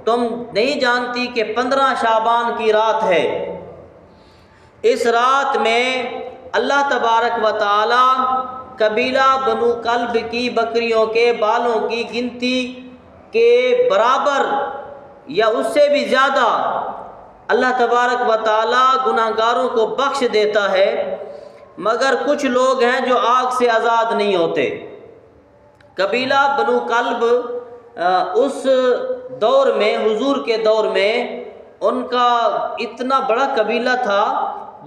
تم نہیں جانتی کہ 15 شعبان کی رات ہے، اس رات میں اللہ تبارک و تعالی قبیلہ بنو کلب کی بکریوں کے بالوں کی گنتی کے برابر یا اس سے بھی زیادہ اللہ تبارک و تعالی گناہ گاروں کو بخش دیتا ہے، مگر کچھ لوگ ہیں جو آگ سے آزاد نہیں ہوتے۔ قبیلہ بنو کلب اس دور میں، حضور کے دور میں ان کا اتنا بڑا قبیلہ تھا،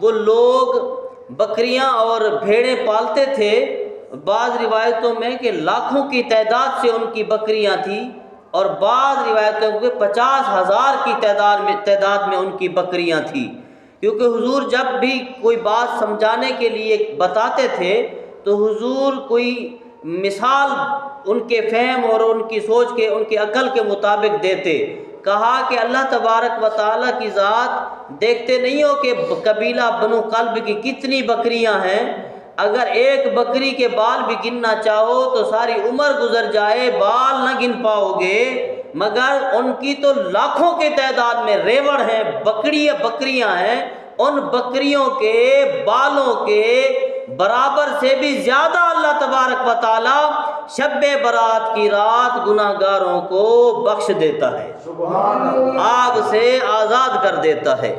وہ لوگ بکریاں اور بھیڑیں پالتے تھے، بعض روایتوں میں کہ لاکھوں کی تعداد سے ان کی بکریاں تھیں، اور بعض روایتوں میں 50,000 کی تعداد میں ان کی بکریاں تھیں، کیونکہ حضور جب بھی کوئی بات سمجھانے کے لیے بتاتے تھے تو حضور کوئی مثال ان کے فہم اور ان کی سوچ کے، ان کی عقل کے مطابق دیتے۔ کہا کہ اللہ تبارک و تعالیٰ کی ذات دیکھتے نہیں ہو کہ قبیلہ بنو کلب کی کتنی بکریاں ہیں؟ اگر ایک بکری کے بال بھی گننا چاہو تو ساری عمر گزر جائے، بال نہ گن پاؤ گے، مگر ان کی تو لاکھوں کے تعداد میں ریوڑ ہیں، بکریاں ہیں، ان بکریوں کے بالوں کے برابر سے بھی زیادہ اللہ تبارک و تعالی شب برات کی رات گناہ گاروں کو بخش دیتا ہے، آگ سے آزاد کر دیتا ہے۔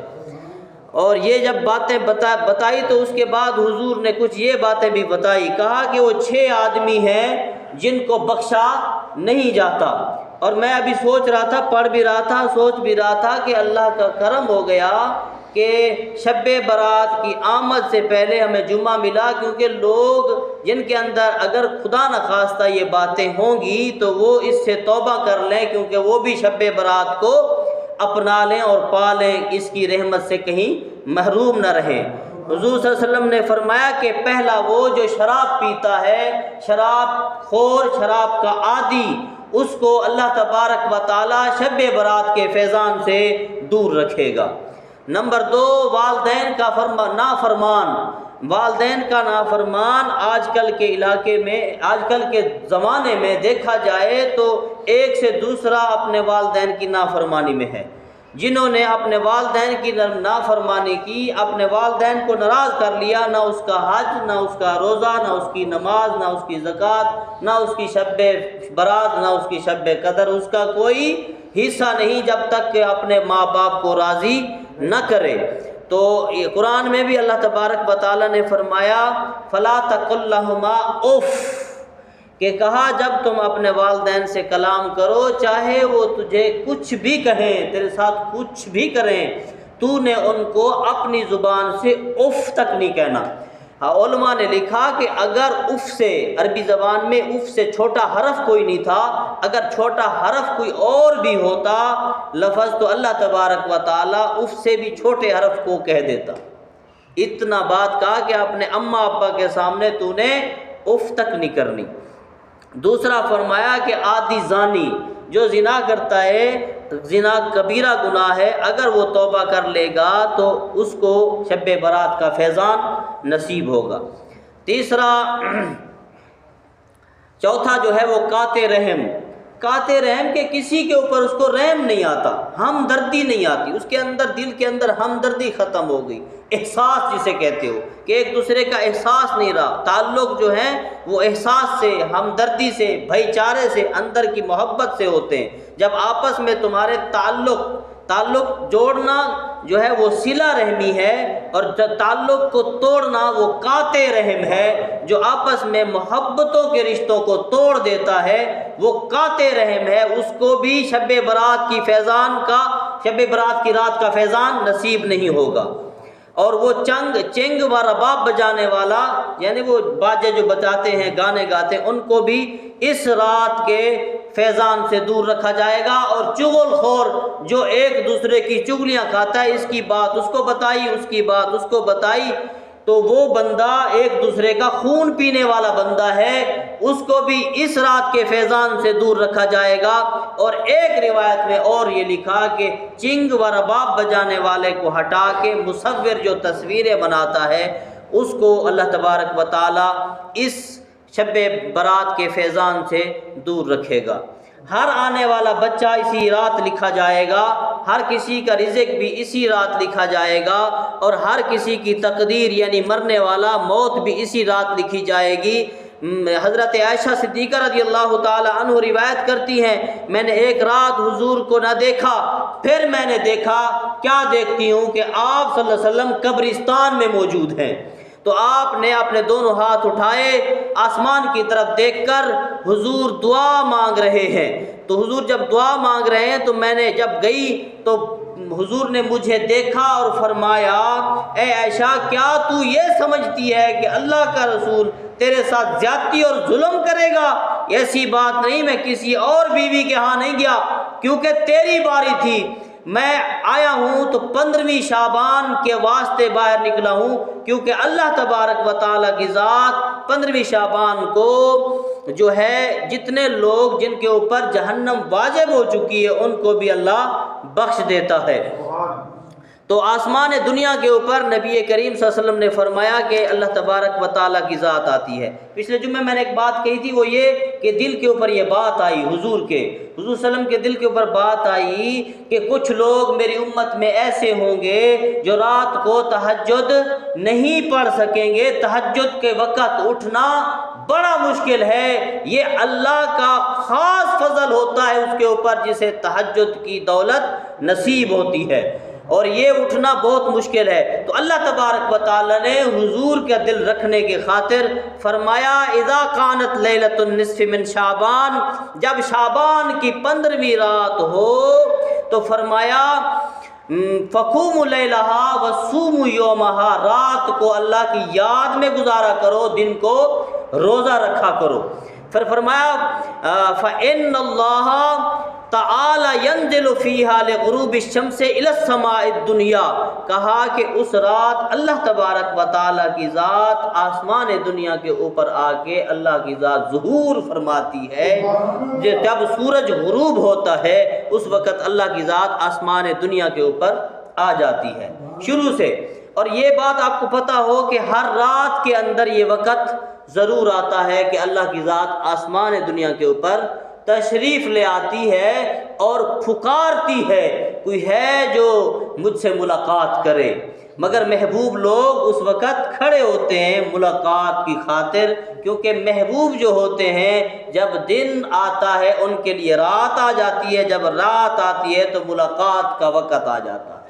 اور یہ جب باتیں بتائی تو اس کے بعد حضور نے کچھ یہ باتیں بھی بتائی، کہا کہ وہ 6 آدمی ہیں جن کو بخشا نہیں جاتا۔ اور میں ابھی سوچ رہا تھا، پڑھ بھی رہا تھا، سوچ بھی رہا تھا کہ اللہ کا کرم ہو گیا کہ شب برات کی آمد سے پہلے ہمیں جمعہ ملا، کیونکہ لوگ جن کے اندر اگر خدا نخواستہ یہ باتیں ہوں گی تو وہ اس سے توبہ کر لیں، کیونکہ وہ بھی شب برات کو اپنا لیں اور پالیں، اس کی رحمت سے کہیں محروم نہ رہیں۔ حضور صلی اللہ علیہ وسلم نے فرمایا کہ پہلا وہ جو شراب پیتا ہے، شراب خور، شراب کا عادی، اس کو اللہ تبارک و تعالی شب برات کے فیضان سے دور رکھے گا۔ نمبر 2، والدین کا نافرمان۔ والدین کا نافرمان آج کل کے علاقے میں، آج کل کے زمانے میں دیکھا جائے تو ایک سے دوسرا اپنے والدین کی نافرمانی میں ہے۔ جنہوں نے اپنے والدین کی نافرمانی کی، اپنے والدین کو ناراض کر لیا، نہ اس کا حج، نہ اس کا روزہ، نہ اس کی نماز، نہ اس کی زکوٰۃ، نہ اس کی شب برات، نہ اس کی شب قدر، اس کا کوئی حصہ نہیں جب تک کہ اپنے ماں باپ کو راضی نہ کرے۔ تو یہ قرآن میں بھی اللہ تبارک و تعالیٰ نے فرمایا فَلَا تَقُل لَّهُمَا اُفٍّ، کہ کہا جب تم اپنے والدین سے کلام کرو، چاہے وہ تجھے کچھ بھی کہیں، تیرے ساتھ کچھ بھی کریں، تو نے ان کو اپنی زبان سے اف تک نہیں کہنا۔ علماء نے لکھا کہ اگر اف سے، عربی زبان میں اف سے چھوٹا حرف کوئی نہیں تھا، اگر چھوٹا حرف کوئی اور بھی ہوتا لفظ تو اللہ تبارک و تعالیٰ اف سے بھی چھوٹے حرف کو کہہ دیتا۔ اتنا بات کہا کہ اپنے اماں ابا کے سامنے تو نے اف تک نہیں کرنی۔ دوسرا فرمایا کہ عادی زانی، جو زنا کرتا ہے، زنا کبیرہ گناہ ہے، اگر وہ توبہ کر لے گا تو اس کو شب برات کا فیضان نصیب ہوگا۔ چوتھا جو ہے وہ قاطع رحم۔ قاطع رحم کہ کسی کے اوپر اس کو رحم نہیں آتا، ہمدردی نہیں آتی، اس کے اندر، دل کے اندر ہمدردی ختم ہو گئی، احساس جسے کہتے ہو کہ ایک دوسرے کا احساس نہیں رہا، تعلق جو ہیں وہ احساس سے، ہمدردی سے، بھائی چارے سے، اندر کی محبت سے ہوتے ہیں۔ جب آپس میں تمہارے تعلق جوڑنا جو ہے وہ صلہ رحمی ہے، اور تعلق کو توڑنا وہ قاطع رحم ہے، جو آپس میں محبتوں کے رشتوں کو توڑ دیتا ہے، وہ قاطع رحم ہے، اس کو بھی شب برات کی رات کا فیضان نصیب نہیں ہوگا۔ اور وہ چنگ و رباب بجانے والا، یعنی وہ باجے جو بجاتے ہیں، گانے گاتے ہیں، ان کو بھی اس رات کے فیضان سے دور رکھا جائے گا۔ اور چغل خور جو ایک دوسرے کی چغلیاں کھاتا ہے، اس کی بات اس کو بتائی، اس کی بات اس کو بتائی، تو وہ بندہ ایک دوسرے کا خون پینے والا بندہ ہے، اس کو بھی اس رات کے فیضان سے دور رکھا جائے گا۔ اور ایک روایت میں اور یہ لکھا کہ چنگ و رباب بجانے والے کو ہٹا کے مصور جو تصویریں بناتا ہے، اس کو اللہ تبارک و تعالی اس شب برات کے فیضان سے دور رکھے گا۔ ہر آنے والا بچہ اسی رات لکھا جائے گا، ہر کسی کا رزق بھی اسی رات لکھا جائے گا، اور ہر کسی کی تقدیر یعنی مرنے والا موت بھی اسی رات لکھی جائے گی۔ حضرت عائشہ صدیقہ رضی اللہ تعالی عنہ روایت کرتی ہیں، میں نے ایک رات حضور کو نہ دیکھا، پھر میں نے دیکھا، کیا دیکھتی ہوں کہ آپ صلی اللہ علیہ وسلم قبرستان میں موجود ہیں۔ تو آپ نے اپنے دونوں ہاتھ اٹھائے آسمان کی طرف دیکھ کر حضور دعا مانگ رہے ہیں۔ تو حضور جب دعا مانگ رہے ہیں تو میں نے جب گئی تو حضور نے مجھے دیکھا اور فرمایا، اے عائشہ کیا تو یہ سمجھتی ہے کہ اللہ کا رسول تیرے ساتھ زیادتی اور ظلم کرے گا؟ ایسی بات نہیں، میں کسی اور بیوی کے ہاں نہیں گیا کیونکہ تیری باری تھی، میں آیا ہوں تو 15ویں شعبان کے واسطے باہر نکلا ہوں، کیونکہ اللہ تبارک و تعالیٰ کی ذات 15ویں شعبان کو جو ہے جتنے لوگ جن کے اوپر جہنم واجب ہو چکی ہے ان کو بھی اللہ بخش دیتا ہے۔ تو آسمان دنیا کے اوپر نبی کریم صلی اللہ علیہ وسلم نے فرمایا کہ اللہ تبارک و تعالیٰ کی ذات آتی ہے۔ پچھلے جمعے میں نے ایک بات کہی تھی، وہ یہ کہ دل کے اوپر یہ بات آئی، حضور صلی اللہ علیہ وسلم کے دل کے اوپر بات آئی کہ کچھ لوگ میری امت میں ایسے ہوں گے جو رات کو تہجد نہیں پڑھ سکیں گے، تہجد کے وقت اٹھنا بڑا مشکل ہے، یہ اللہ کا خاص فضل ہوتا ہے اس کے اوپر جسے تہجد کی دولت نصیب ہوتی ہے، اور یہ اٹھنا بہت مشکل ہے۔ تو اللہ تبارک و تعالی نے حضور کا دل رکھنے کی خاطر فرمایا، اذا کانت لیلۃ النصف من شعبان، جب شعبان کی 15ویں رات ہو تو فرمایا فقوموا لیلہا وصوموا یومہا، رات کو اللہ کی یاد میں گزارا کرو، دن کو روزہ رکھا کرو۔ پھر فرمایا فإن اللہ تعالی ینزل فیہا لغروب الشمس الی السماء الدنیا، کہا کہ اس رات اللہ تبارک و تعالیٰ کی ذات آسمان دنیا کے اوپر آ کے اللہ کی ذات ظہور فرماتی ہے، جب سورج غروب ہوتا ہے اس وقت اللہ کی ذات آسمان دنیا کے اوپر آ جاتی ہے شروع سے۔ اور یہ بات آپ کو پتہ ہو کہ ہر رات کے اندر یہ وقت ضرور آتا ہے کہ اللہ کی ذات آسمان دنیا کے اوپر تشریف لے آتی ہے اور پھکارتی ہے، کوئی ہے جو مجھ سے ملاقات کرے، مگر محبوب لوگ اس وقت کھڑے ہوتے ہیں ملاقات کی خاطر، کیونکہ محبوب جو ہوتے ہیں جب دن آتا ہے ان کے لیے رات آ جاتی ہے، جب رات آتی ہے تو ملاقات کا وقت آ جاتا ہے۔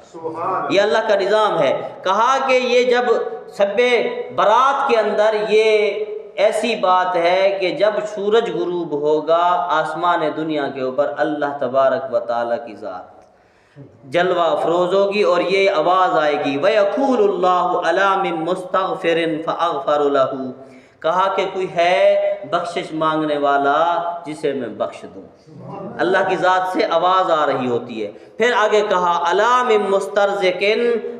یہ اللہ کا نظام ہے۔ کہا کہ یہ جب شب برات کے اندر یہ ایسی بات ہے کہ جب سورج غروب ہوگا آسمان دنیا کے اوپر اللہ تبارک و تعالیٰ کی ذات جلوہ افروز ہوگی اور یہ آواز آئے گی، وَيَقُولُ اللَّهُ عَلَىٰ مِن مُسْتَغْفِرٍ فَأَغْفَرُ لَهُ، کہا کہ کوئی ہے بخشش مانگنے والا جسے میں بخش دوں، اللہ کی ذات سے آواز آ رہی ہوتی ہے۔ پھر آگے کہا عَلَىٰ مِن مُسْتَرْزِقٍ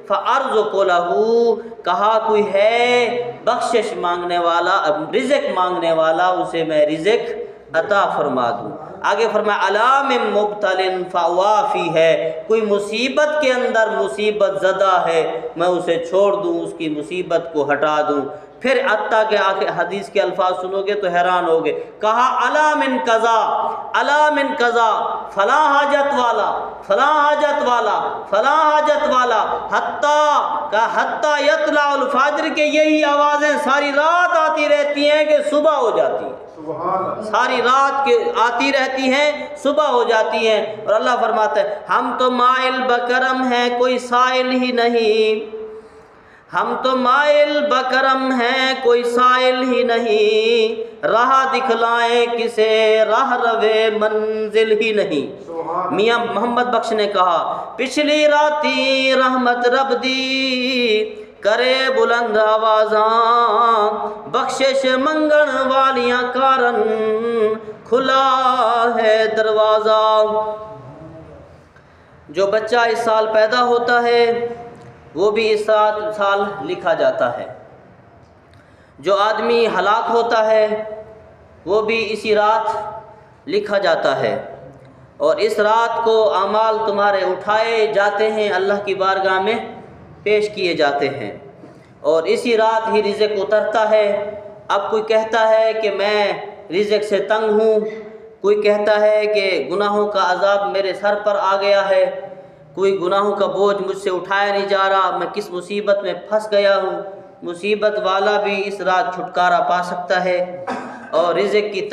فَأَرْزُقُ لَهُ، کہا کوئی ہے بخشش مانگنے والا، رزق مانگنے والا، اسے میں رزق عطا فرما دوں۔ آگے فرمایا عَلَىٰ مِن مُبْتَلٍ فَأَوَافِي، ہے کوئی مصیبت کے اندر مصیبت زدہ ہے میں اسے چھوڑ دوں، اس کی مصیبت کو ہٹا دوں۔ پھر حتیٰ کہ آخر حدیث کے الفاظ سنو گے تو حیران ہوگے، کہا عَلَىٰ مِن قضا، عَلَىٰ مِن قضا، فلاں حاجت والا، فلاں حاجت والا، فلاں حاجت والا، حتیٰ یطلع الفجر، کہ یہی آوازیں ساری رات آتی رہتی ہیں کہ صبح ہو جاتی ہے، ساری رات کے آتی رہتی ہیں صبح ہو جاتی ہیں۔ اور اللہ فرماتا ہے ہم تو مائل بکرم ہیں کوئی سائل ہی نہیں، ہم تو مائل بکرم ہیں کوئی سائل ہی نہیں، راہ دکھلائیں کسے راہ روے منزل ہی نہیں۔ میاں محمد بخش نے کہا پچھلی راتی رحمت رب دی کرے بلند آوازاں، بخشش منگن والیاں کارن کھلا ہے دروازہ۔ جو بچہ اس سال پیدا ہوتا ہے وہ بھی اس سال لکھا جاتا ہے، جو آدمی ہلاک ہوتا ہے وہ بھی اسی رات لکھا جاتا ہے، اور اس رات کو اعمال تمہارے اٹھائے جاتے ہیں، اللہ کی بارگاہ میں پیش کیے جاتے ہیں، اور اسی رات ہی رزق اترتا ہے۔ اب کوئی کہتا ہے کہ میں رزق سے تنگ ہوں کوئی کہتا ہے کہ گناہوں کا عذاب میرے سر پر آ گیا ہے، کوئی گناہوں کا بوجھ مجھ سے اٹھایا نہیں جا رہا، میں کس مصیبت میں پھنس گیا ہوں۔ مصیبت والا بھی اس رات چھٹکارا پا سکتا ہے، اور رزق کی